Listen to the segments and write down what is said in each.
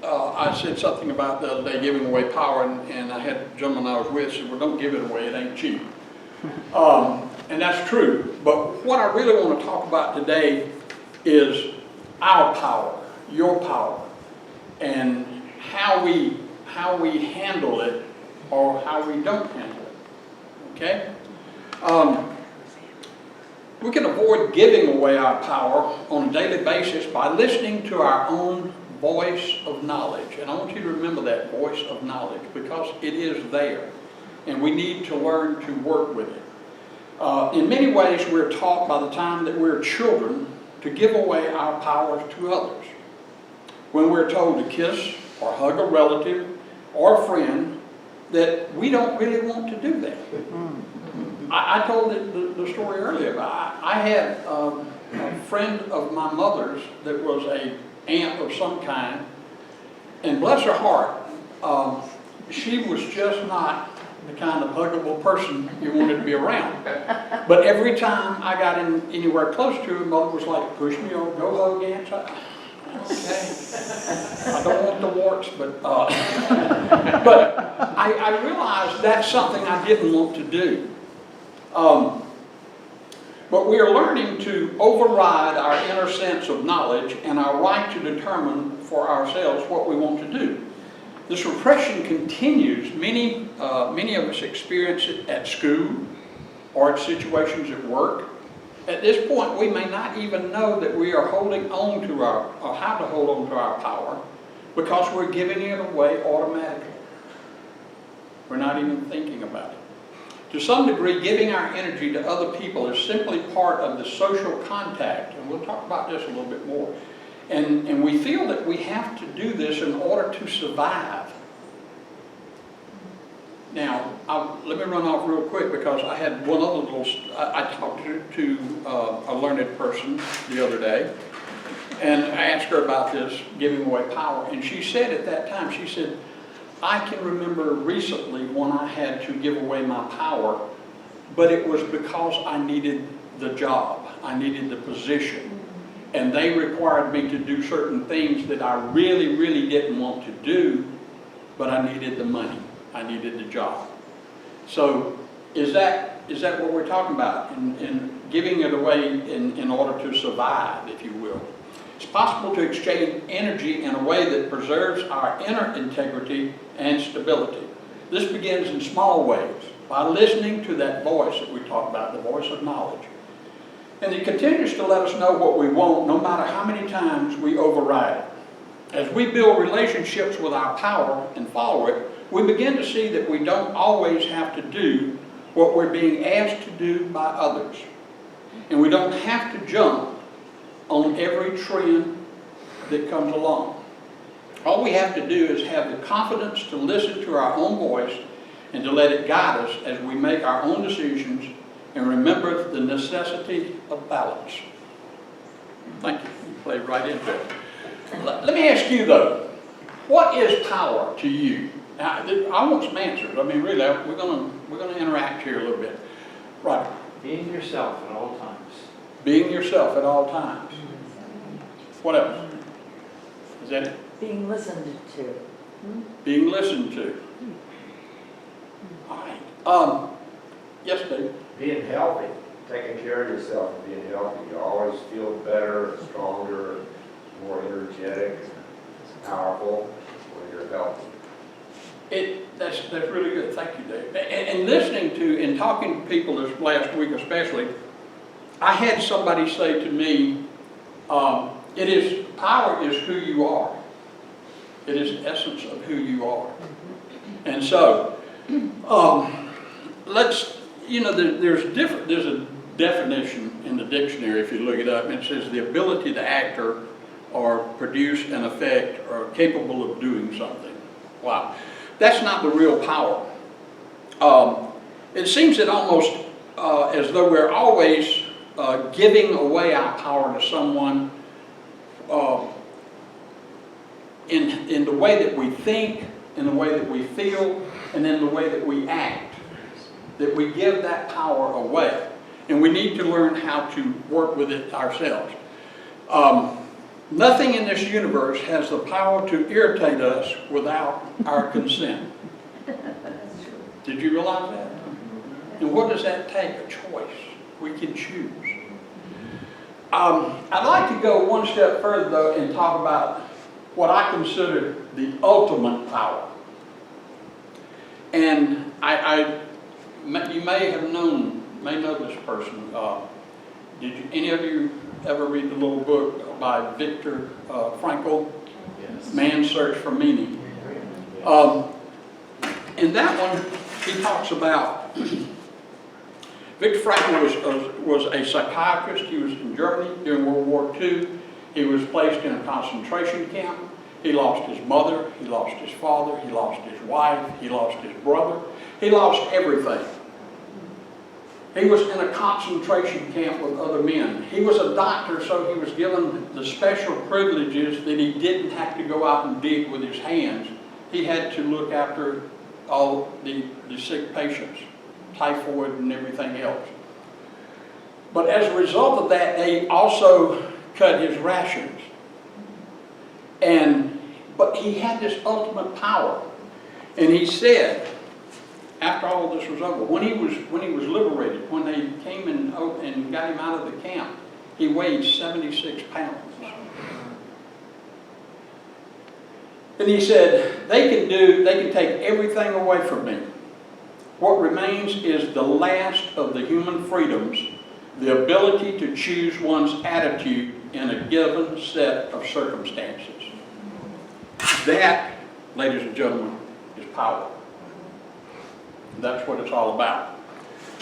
I said something about the other day giving away power, and I had a gentleman I was with said, well, don't give it away, it ain't cheap. And that's true, but what I really want to talk about today is our power, your power, and how we handle it or how we don't handle it, okay? We can avoid giving away our power on a daily basis by listening to our own voice of knowledge. And I want you to remember that voice of knowledge, because it is there, and we need to learn to work with it. In many ways, we're taught by the time that we're children to give away our powers to others. When we're told to kiss or hug a relative or a friend, that we don't really want to do that. I told the story earlier. I had a friend of my mother's that was an aunt of some kind, and bless her heart, she was just not the kind of huggable person you wanted to be around. But every time I got anywhere close to her, mother was like, push me over, go hug Aunt. Okay, I don't want the warts, but I realized that's something I didn't want to do. But we are learning to override our inner sense of knowledge and our right to determine for ourselves what we want to do. This repression continues. Many of us experience it at school or at situations at work. At this point, we may not even know that we are holding on to or how to hold on to our power, because we're giving it away automatically. We're not even thinking about it. To some degree, giving our energy to other people is simply part of the social contact, and we'll talk about this a little bit more. And we feel that we have to do this in order to survive. Now, let me run off real quick, because I had one other little, I talked to a learned person the other day, and I asked her about this, giving away power, and she said at that time, she said, I can remember recently when I had to give away my power, but it was because I needed the job, I needed the position, and they required me to do certain things that I really, really didn't want to do, but I needed the money, I needed the job. So is that what we're talking about, in giving it away in order to survive, if you will? It's possible to exchange energy in a way that preserves our inner integrity and stability. This begins in small ways, by listening to that voice that we talked about, the voice of knowledge. And it continues to let us know what we want, no matter how many times we override it. As we build relationships with our power and follow it, we begin to see that we don't always have to do what we're being asked to do by others. And we don't have to jump on every trend that comes along. All we have to do is have the confidence to listen to our own voice and to let it guide us as we make our own decisions, and remember the necessity of balance. Thank you. You played right into it. Let me ask you though, what is power to you? Now, I want some answers. I mean, really, we're going to interact here a little bit. Right. Being yourself at all times. Being yourself at all times. What else? Is that it? Being listened to. Being listened to. All right. Yes, Dave? Being healthy, taking care of yourself and being healthy. You always feel better, stronger, more energetic, powerful when you're healthy. That's really good. Thank you, Dave. And listening to and talking to people this last week especially, I had somebody say to me, power is who you are. It is the essence of who you are. And so, there's a definition in the dictionary if you look it up, and it says the ability to act or produce an effect or capable of doing something. Wow. That's not the real power. It seems that almost as though we're always giving away our power to someone in the way that we think, in the way that we feel, and in the way that we act. That we give that power away. And we need to learn how to work with it ourselves. Nothing in this universe has the power to irritate us without our consent. Did you realize that? And what does that take? A choice. We can choose. I'd like to go one step further, though, and talk about what I consider the ultimate power. And you may know this person. Any of you ever read the little book by Viktor Frankl, Yes. Man's Search for Meaning? In that one, he talks about Viktor Frankl was a psychiatrist. He was in Germany during World War II. He was placed in a concentration camp. He lost his mother, he lost his father, he lost his wife, he lost his brother. He lost everything. He was in a concentration camp with other men. He was a doctor, so he was given the special privileges that he didn't have to go out and dig with his hands. He had to look after all the sick patients, typhoid and everything else. But as a result of that, they also cut his rations. But he had this ultimate power. And he said, after all of this was over, when he was liberated, when they came and got him out of the camp, he weighed 76 pounds. And he said, they can take everything away from me. What remains is the last of the human freedoms, the ability to choose one's attitude in a given set of circumstances. That, ladies and gentlemen, is power. That's what it's all about.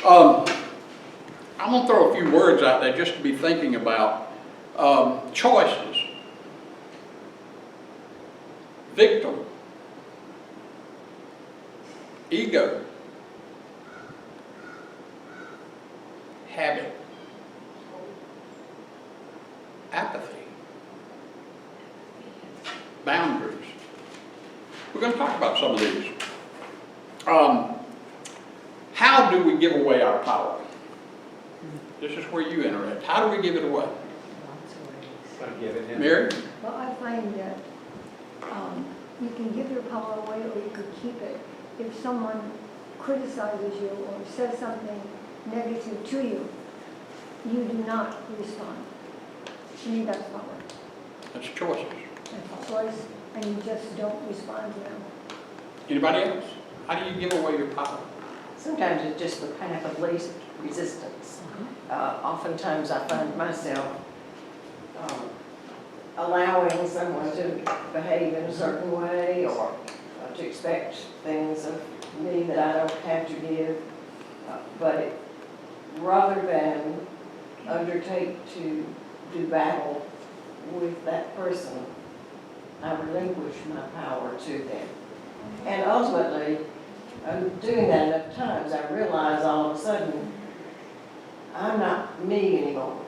I'm going to throw a few words out there just to be thinking about. Choices. Victim. Ego. Habit. Apathy. Boundaries. We're going to talk about some of these. How do we give away our power? This is where you interact. How do we give it away? Gotta give it in. Mary? Well, I find that you can give your power away or you could keep it. If someone criticizes you or says something negative to you, you do not respond. To me, that's power. That's choices. That's a choice, and you just don't respond to them. Anybody else? How do you give away your power? Sometimes it's just the path of least resistance. Oftentimes I find myself allowing someone to behave in a certain way or to expect things of me that I don't have to give. But rather than undertake to do battle with that person, I relinquish my power to them. And ultimately, I'm doing that enough times, I realize all of a sudden, I'm not me anymore.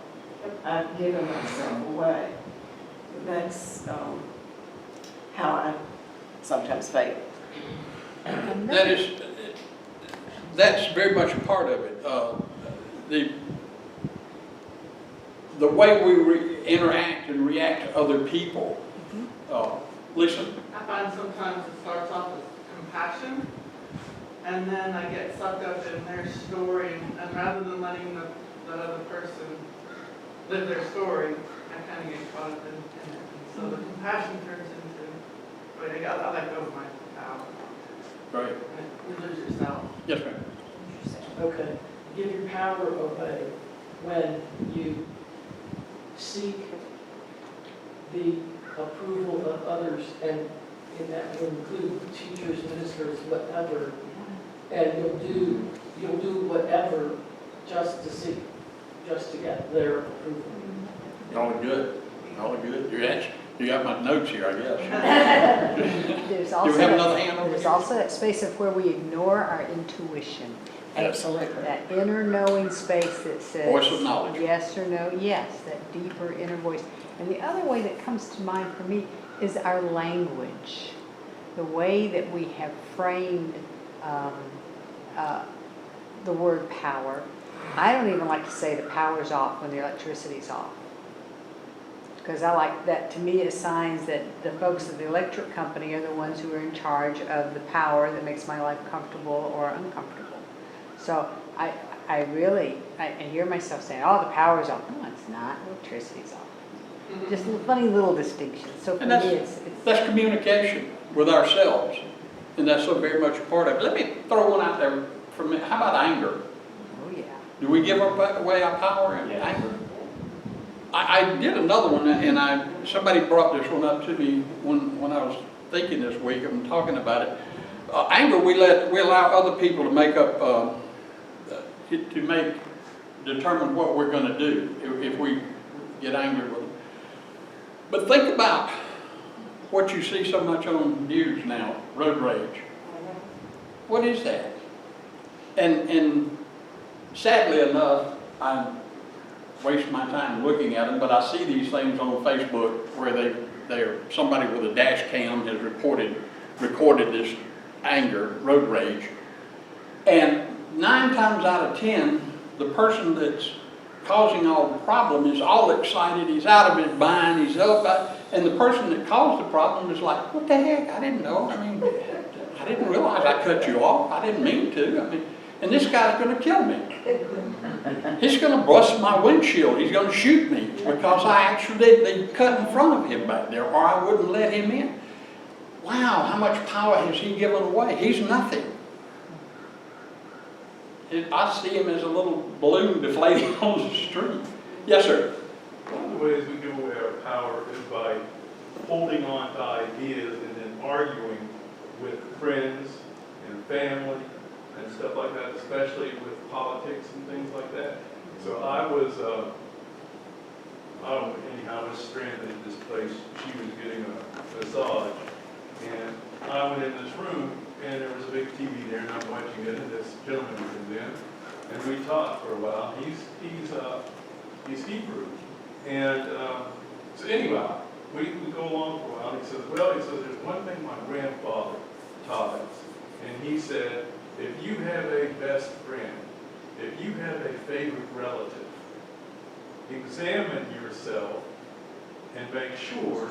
I've given myself away. That's how I sometimes fail. That's very much a part of it. The way we interact and react to other people. Lisa? I find sometimes it starts off as compassion, and then I get sucked up in their story, and rather than letting that other person live their story, I kind of get caught up in it. So the compassion turns into, wait, I let go of my power. Right. And you lose yourself. Yes, ma'am. Okay, give your power away when you seek the approval of others, and in that will include teachers, ministers, whatever, and you'll do whatever just to get their approval. All good. All good. You got my notes here, I guess. There's Do we have another hand over there's here? also that space of where we ignore our intuition. Absolutely. That inner knowing space that says Voice of knowledge. yes or no, yes, that deeper inner voice. And the other way that comes to mind for me is our language, the way that we have framed the word power. I don't even like to say the power's off when the electricity's off. Because I like that, to me, it assigns that the folks at the electric company are the ones who are in charge of the power that makes my life comfortable or uncomfortable. So I hear myself saying, oh, the power's off. No, it's not, electricity's off. Just funny little distinctions. So for And me, that's communication with ourselves, and that's so very much a part of it. Let me throw one out there for a minute. How about anger? oh yeah. Do we give away our power in Yes. anger? I did another one, and somebody brought this one up to me when I was thinking this week and talking about it. Anger, we allow other people to make up, determine what we're going to do if we get angry with them. But think about what you see so much on news now, road rage. What is that? And sadly enough, I waste my time looking at them, but I see these things on Facebook where somebody with a dash cam has recorded this anger, road rage. And 9 times out of 10, the person that's causing all the problem is all excited, he's out of his mind, he's up, and the person that caused the problem is like, what the heck, I didn't know, I didn't realize I cut you off, I didn't mean to, and this guy's going to kill me. He's going to bust my windshield, he's going to shoot me because I accidentally cut in front of him back there, or I wouldn't let him in. Wow, how much power has he given away? He's nothing. I see him as a little balloon deflating on the street. Yes, sir. One of the ways we give away our power is by holding on to ideas and then arguing with friends and family and stuff like that, especially with politics and things like that. So I was stranded at this place. She was getting a massage, and I went in this room, and there was a big TV there, and I'm watching it, and this gentleman comes in, and we talked for a while. He's Hebrew, and so anyway, we go along for a while. And he says, there's one thing my grandfather taught us, and he said, if you have a best friend, if you have a favorite relative, examine yourself and make sure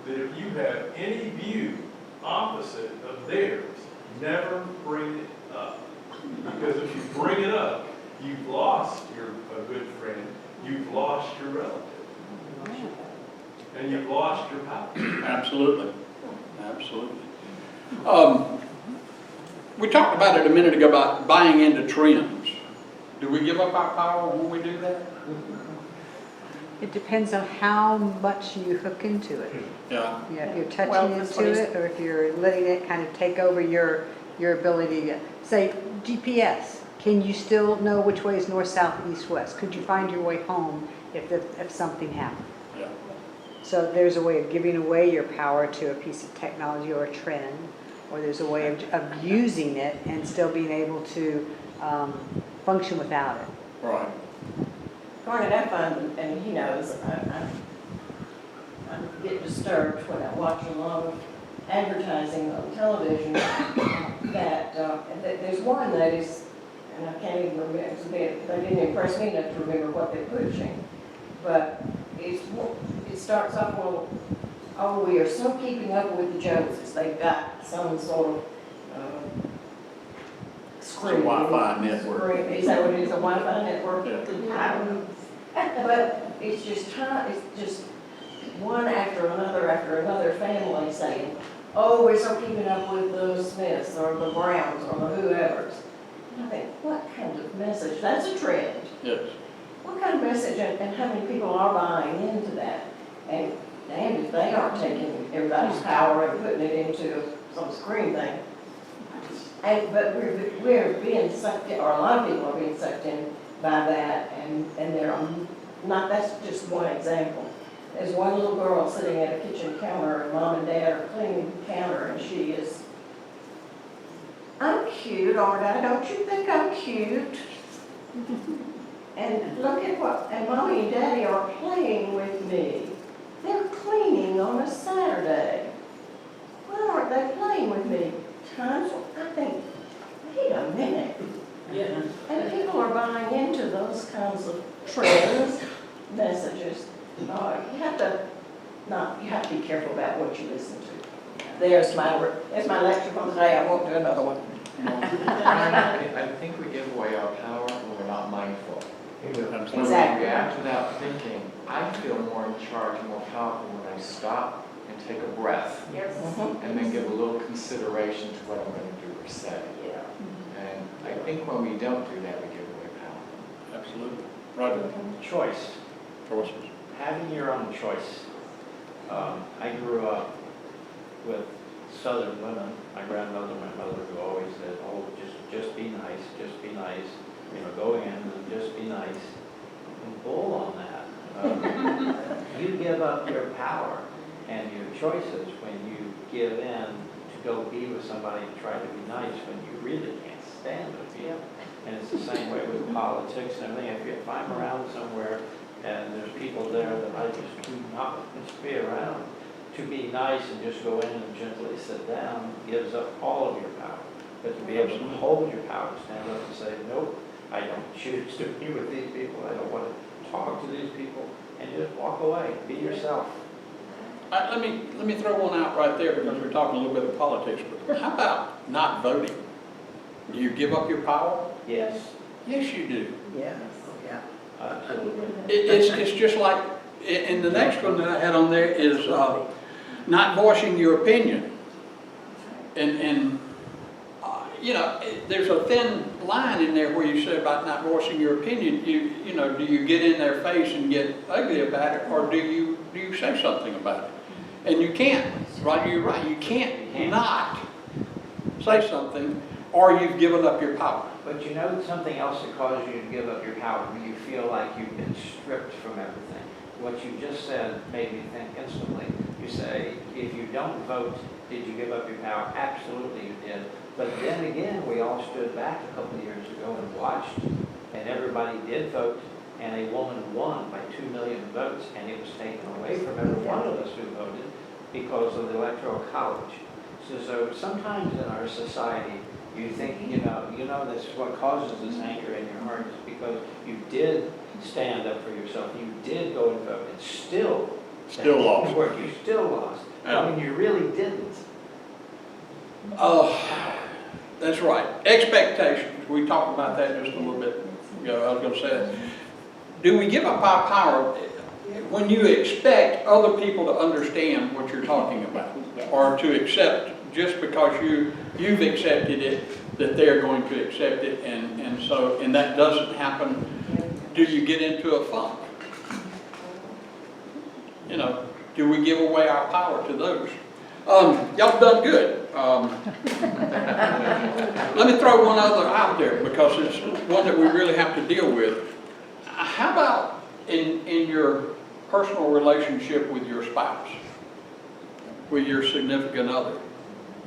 that if you have any view opposite of theirs, never bring it up. Because if you bring it up, you've lost a good friend, you've lost your relative, and you've lost your power. Absolutely. Absolutely. We talked about it a minute ago about buying into trends. Do we give up our power when we do that? It depends on how much you hook into it. Yeah. Yeah, if you're touching Well, that's what into he's- it, or if you're letting it kind of take over your ability to, say, GPS. Can you still know which way is north, south, east, west? Could you find your way home if something happened? Yeah. So there's a way of giving away your power to a piece of technology or a trend, or there's a way of using it and still being able to function without it. Right. Garnett, I find, and he knows, I get disturbed when I watch a lot of advertising on television that there's one that is, and I can't even remember, they didn't impress me enough to remember what they're pushing, but it starts off, well, oh, we are still keeping up with the Joneses. They've got some sort of screen. Wi-Fi network. Is that what it is, a Wi-Fi network? Yeah. But it's just one after another family saying, oh, we're still keeping up with the Smiths or the Browns or the whoever's. And I think, what kind of message? That's a trend. Yes. What kind of message and how many people are buying into that? And damn if they aren't taking everybody's power and putting it into some screen thing. But we're being sucked in, or a lot of people are being sucked in by that, and they're not, that's just one example. There's one little girl sitting at a kitchen counter, and mom and dad are cleaning the counter, and she is, I'm cute, aren't I? Don't you think I'm cute? And look at and mommy and daddy are playing with me. They're cleaning on a Saturday. Why aren't they playing with me? Times, I think, wait a minute. Yeah. And people are buying into those kinds of trends, messages. You have to No, you have to be careful about what you listen to. There's my lecture from today, I won't do another one. I think we give away our power when we're not mindful. When we Exactly. react without thinking, I feel more in charge, more powerful when I stop and take a breath Mhm. and then give a little consideration to what I'm going to do or say. Yeah. And I think when we don't do that, we give away power. Absolutely. Roger. Choice, Choices. having your own choice. I grew up with Southern women, my grandmother, my mother, who always said, oh, just be nice, you know, go in and just be nice. And bull on that. You give up your power and your choices when you give in to go be with somebody and try to be nice when you really can't stand with people. And it's the same way with politics and everything. If I'm around somewhere and there's people there that I just do not want to be around, to be nice and just go in and gently sit down gives up all of your power. But to be able to hold your power, stand up and say, nope, I don't choose to be with these people, I don't want to talk to these people, and just walk away, be yourself. Let me throw one out right there because we're talking a little bit of politics, but how about not voting? Do you give up your power? Yes. Yes, you do. Yeah, yeah. Absolutely. It's just like, and the next one that I had on there is not voicing your opinion. And you know, there's a thin line in there where you say about not voicing your opinion. You know, do you get in their face and get ugly about it, or do you say something about it? And you can't, right? You're right. You can't not say something, or you've given up your power. But you know something else that causes you to give up your power when you feel like you've been stripped from everything. What you just said made me think instantly. You say, if you don't vote, did you give up your power? Absolutely you did. But then again, we all stood back a couple of years ago and watched, and everybody did vote, and a woman won by 2 million votes, and it was taken away from every one of us who voted because of the Electoral College. So sometimes in our society, you think, you know, that's what causes this anger in your heart is because you did stand up for yourself. You did go and vote, and still lost. You still lost. Yeah. I mean, you really didn't. That's right. Expectations. We talked about that just a little bit ago. I was going to say that. Do we give up our power when you expect other people to understand what you're talking about, or to accept just because you've accepted it that they're going to accept it, and that doesn't happen? Do you get into a funk? You know, do we give away our power to those? Y'all done good. Let me throw one other out there because it's one that we really have to deal with. How about in your personal relationship with your spouse, with your significant other?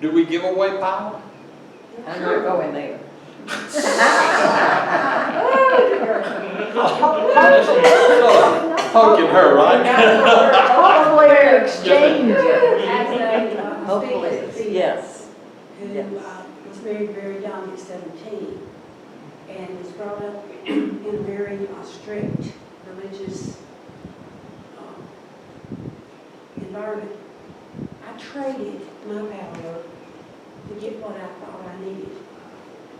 Do we give away power? I'm not going there. Poking her, right? Hopefully you exchange it. As a Hopefully, yes. Who Yes. was very, very young at 17 and was brought up in a very strict religious environment. I traded my power to get what I thought I needed.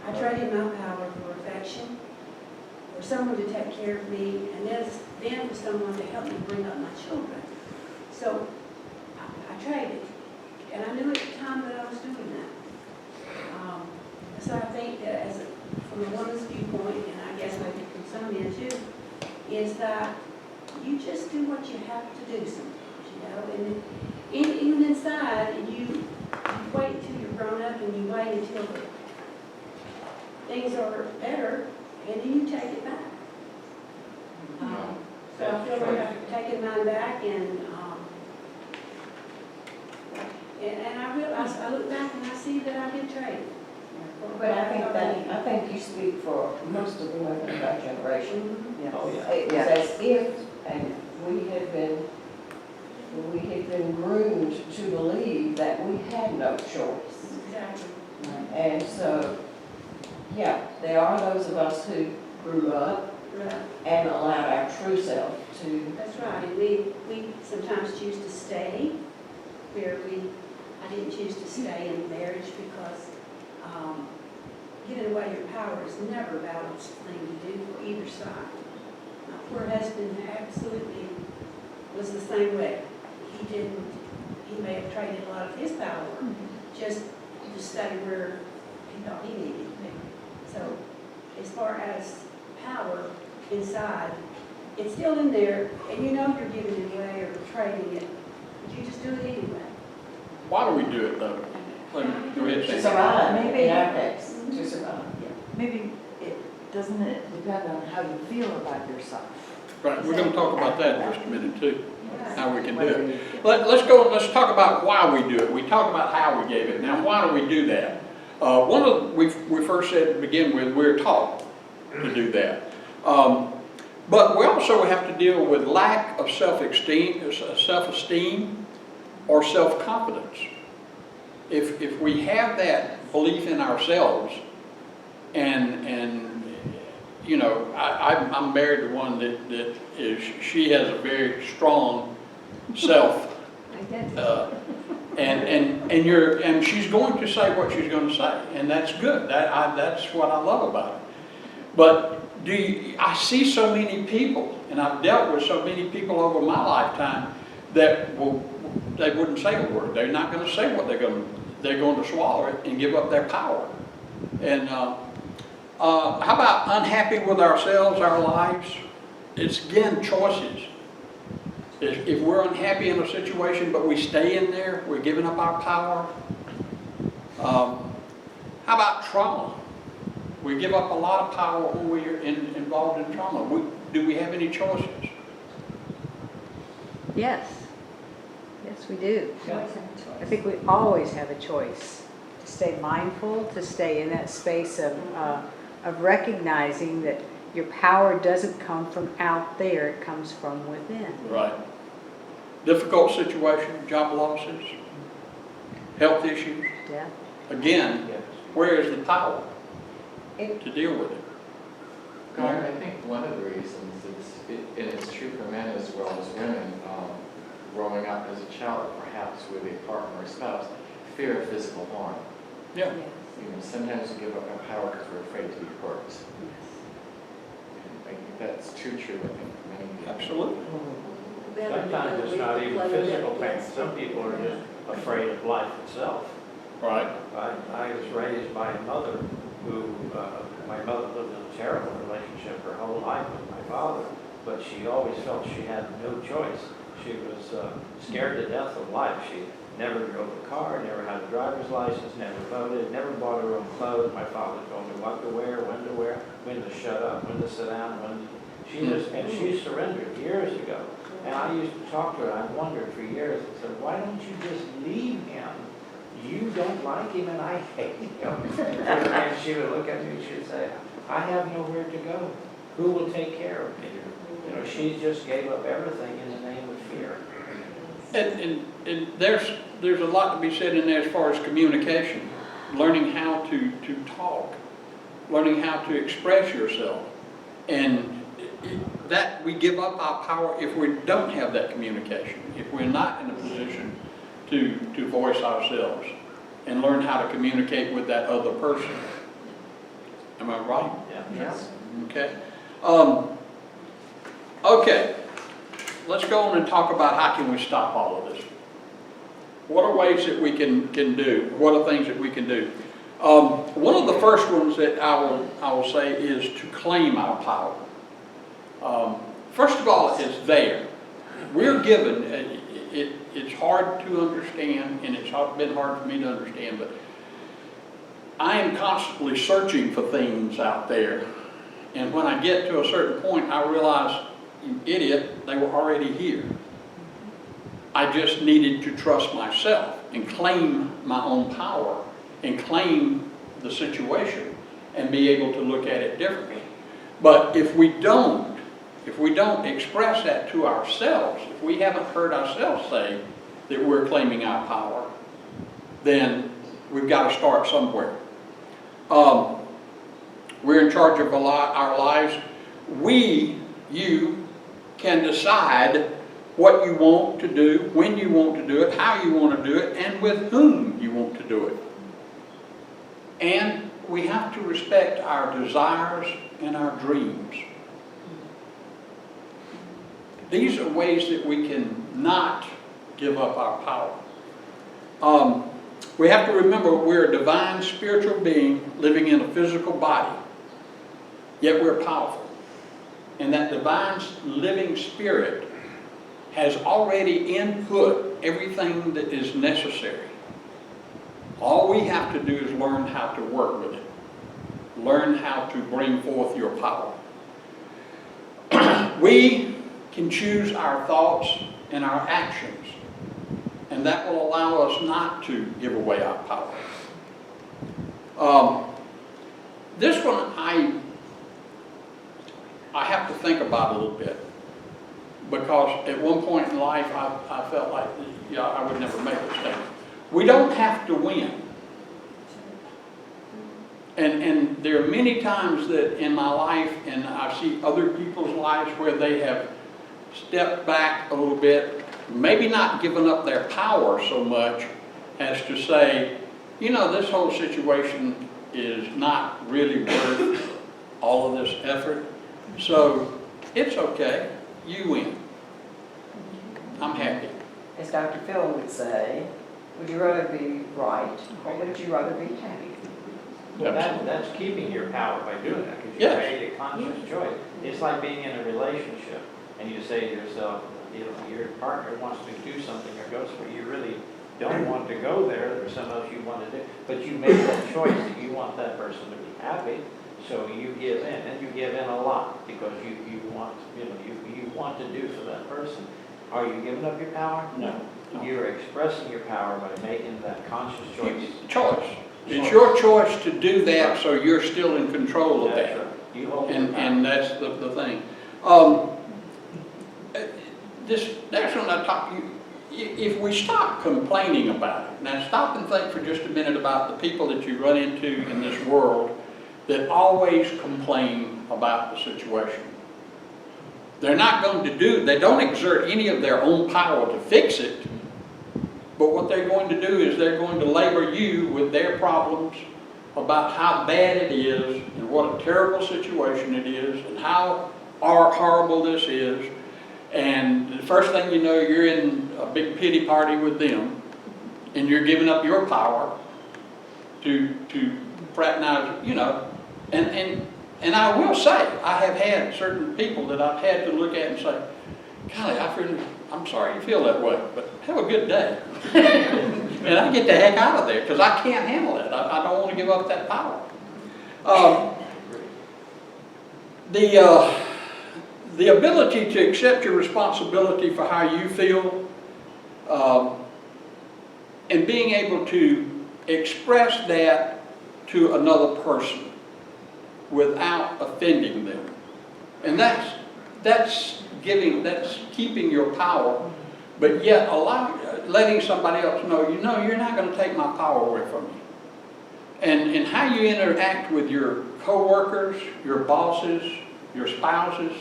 I traded my power for affection, for someone to take care of me, and then for someone to help me bring up my children. So I traded, and I knew at the time that I was doing that. So I think that from a woman's viewpoint, and I guess maybe from some men too, is that you just do what you have to do sometimes, you know, and even inside, you wait until you're grown up and you wait until things are better, and then you take it back. So I feel like I've taken mine back, and I realize, I look back and I see that I did trade. But I think you speak for most of the women of our generation. Oh, yeah. It was as if, and we had been groomed to believe that we had no choice. Exactly. And so, yeah, there are those of us who grew up Right. and allowed our true self to. That's right, and we sometimes choose to stay where I didn't choose to stay in marriage because giving away your power is never a balanced thing to do for either side. My poor husband absolutely was the same way. He may have traded a lot of his power just to stay where he thought he needed to be. So as far as power inside, it's still in there, and you know you're giving it away or trading it, but you just do it anyway. Why do we do it though? Go ahead, To Sandy. survive, Maybe- in our case, to survive. Maybe doesn't it depend on how you feel about yourself? Right, we're gonna talk about that in just a minute too, Right. how we can do it. Let's talk about why we do it. We talk about how we gave it. Now, why do we do that? We first said to begin with, we're taught to do that. But we also have to deal with lack of self-esteem or self-confidence. If we have that belief in ourselves, and you know, I'm married to one that she has a very strong self, and she's going to say what she's going to say, and that's good. That's what I love about it. But I see so many people, and I've dealt with so many people over my lifetime that they wouldn't say a word. They're not going to say what they're going to swallow it and give up their power. And how about unhappy with ourselves, our lives? It's again choices. If we're unhappy in a situation but we stay in there, we're giving up our power. How about trauma? We give up a lot of power when we're involved in trauma. Do we have any choices? Yes. Yes, we do. We always have a choice. I think we always have a choice to stay mindful, to stay in that space of recognizing that your power doesn't come from out there, it comes from within. Right. Difficult situation, job losses, health issues. Yeah. Again, where is the power It- to deal with it? Garnett, I think one of the reasons and it's true for men as well as women, growing up as a child, perhaps with a partner or spouse, fear of physical harm. Yeah. You know, sometimes we give up our power because we're afraid to be hurt. I think that's too true, I think, for many people. Absolutely. Sometimes it's not even physical pain. Some people are just afraid of life itself. Right. I was raised by a mother who, my mother lived in a terrible relationship her whole life with my father, but she always felt she had no choice. She was scared to death of life. She never drove a car, never had a driver's license, never voted, never bought her own clothes. My father told me what to wear, when to shut up, when to sit down, she surrendered years ago. And I used to talk to her, and I wondered for years, I said, why don't you just leave him? You don't like him and I hate him. And she would look at me and she would say, I have nowhere to go. Who will take care of me? You know, she just gave up everything in the name of fear. And there's a lot to be said in there as far as communication, learning how to talk, learning how to express yourself. And that we give up our power if we don't have that communication, if we're not in a position to voice ourselves and learn how to communicate with that other person. Am I right? Yeah. Yes. Okay. Okay. Let's go on and talk about how can we stop all of this. What are ways that we can do? What are things that we can do? One of the first ones that I will say is to claim our power. First of all, it's there. We're given. It's hard to understand, and it's been hard for me to understand, but I am constantly searching for things out there. And when I get to a certain point, I realize, you idiot, they were already here. I just needed to trust myself and claim my own power and claim the situation and be able to look at it differently. But if we don't express that to ourselves, if we haven't heard ourselves say that we're claiming our power, then we've got to start somewhere. We're in charge of our lives. you can decide what you want to do, when you want to do it, how you want to do it, and with whom you want to do it. And we have to respect our desires and our dreams. These are ways that we can not give up our power. We have to remember we're a divine spiritual being living in a physical body, yet we're powerful. And that divine living spirit has already input everything that is necessary. All we have to do is learn how to work with it. Learn how to bring forth your power. We can choose our thoughts and our actions, and that will allow us not to give away our power. This one I have to think about a little bit, because at one point in life I felt like I would never make this statement. We don't have to win. And there are many times that in my life, and I see other people's lives where they have stepped back a little bit, maybe not given up their power so much as to say, you know, this whole situation is not really worth all of this effort, so it's okay, you win. I'm happy. As Dr. Phil would say, would you rather be right or would you rather be happy? Well, that's keeping your power by doing that, because you Yes. made a conscious choice. It's like being in a relationship, and you say to yourself, you know, your partner wants to do something or goes where you really don't want to go there, there's something else you want to do, but you made that choice that you want that person to be happy, so you give in, and you give in a lot, because you want, you know, you want to do for that person. Are you giving up your power? No. You're expressing your power by making that conscious choice. Choice. It's your choice to do that, so you're still in control of That's that. right. You hold your power. And that's the thing. This next one I talk to you, if we stop complaining about it, now stop and think for just a minute about the people that you run into in this world that always complain about the situation. They're not going to do, they don't exert any of their own power to fix it, but what they're going to do is they're going to labor you with their problems about how bad it is and what a terrible situation it is and how horrible this is. And the first thing you know, you're in a big pity party with them, and you're giving up your power to fraternize, you know. And I will say, I have had certain people that I've had to look at and say, golly, I'm sorry you feel that way, but have a good day. And I get the heck out of there, because I can't handle it. I don't want to give up that power. The ability to accept your responsibility for how you feel, and being able to express that to another person without offending them. And that's keeping your power, but yet letting somebody else know, you know, you're not going to take my power away from me. And how you interact with your co-workers, your bosses, your spouses,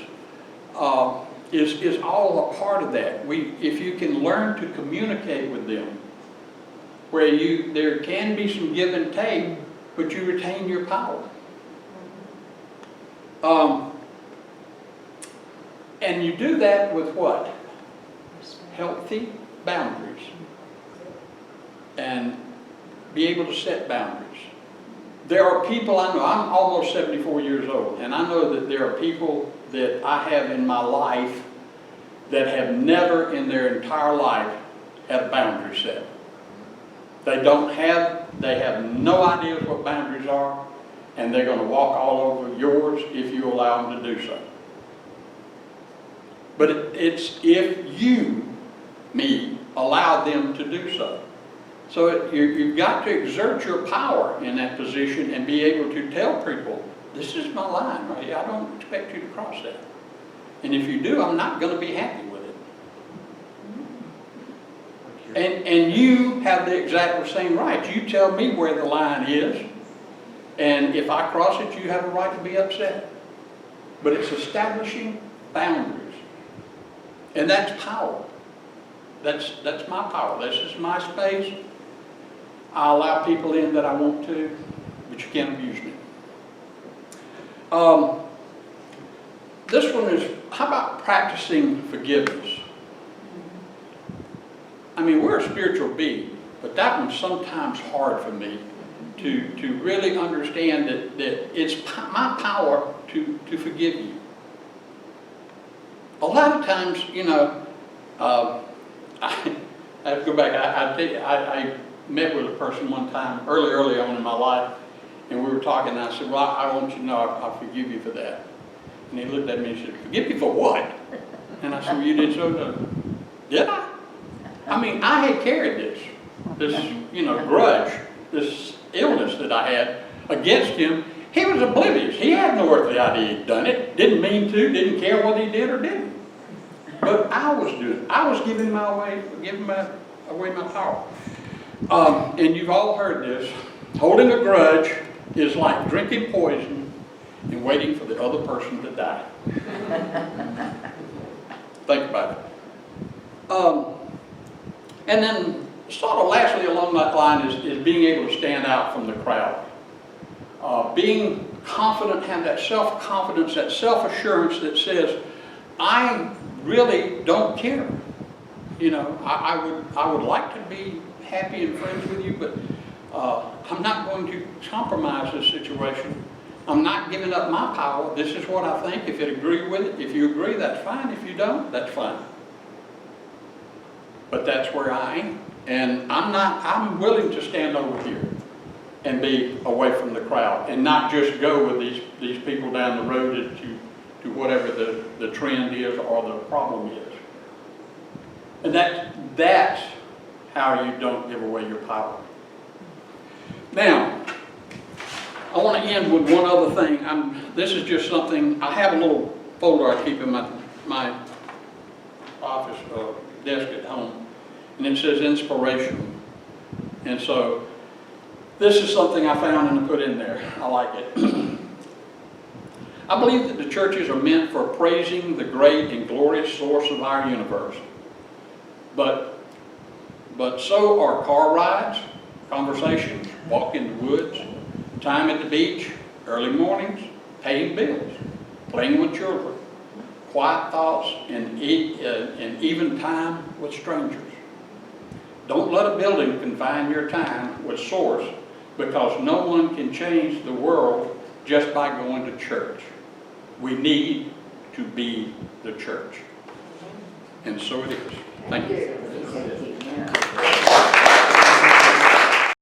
is all a part of that. If you can learn to communicate with them, where there can be some give and take, but you retain your power. And you do that with what? Healthy boundaries. And be able to set boundaries. There are people I know, I'm almost 74 years old, and I know that there are people that I have in my life that have never in their entire life had a boundary set. They have no idea what boundaries are, and they're going to walk all over yours if you allow them to do so. But it's if you, allow them to do so. So you've got to exert your power in that position and be able to tell people, this is my line right here. I don't expect you to cross that. And if you do, I'm not going to be happy with it. And you have the exact same right. You tell me where the line is, and if I cross it, you have a right to be upset. but it's establishing boundaries. And that's power. That's my power. This is my space. I allow people in that I want to, but you can't abuse me. This one is, how about practicing forgiveness? I mean, we're a spiritual being, but that one's sometimes hard for me to really understand that it's my power to forgive you. A lot of times, you know, I have to go back. I met with a person one time early on in my life, and we were talking, and I said, well, I want you to know I forgive you for that. And he looked at me and said, forgive me for what? And I said, well, you did so. Did I? I mean, I had carried this, you know, grudge, this illness that I had against him. He was oblivious. He had no earthly idea he'd done it. Didn't mean to, didn't care whether he did or didn't. But I was doing it. I was giving away my power. And you've all heard this. Holding a grudge is like drinking poison and waiting for the other person to die. Think about it. And then sort of lastly along that line is being able to stand out from the crowd. Being confident, have that self-confidence, that self-assurance that says, I really don't care. You know, I would like to be happy and friends with you, but I'm not going to compromise this situation. I'm not giving up my power. This is what I think. If you agree with it, if you agree, that's fine. If you don't, that's fine. But that's where I am. And I'm willing to stand over here and be away from the crowd and not just go with these people down the road to whatever the trend is or the problem is. And that's how you don't give away your power. Now, I want to end with one other thing. This is just something, I have a little folder I keep in my office desk at home, and it says inspiration. And so this is something I found and I put in there. I like it. I believe that the churches are meant for praising the great and glorious source of our universe. But so are car rides, conversations, walk in the woods, time at the beach, early mornings, paying bills, playing with children, quiet thoughts, and even time with strangers. Don't let a building confine your time with source, because no one can change the world just by going to church. We need to be the church. And so it is. Thank you.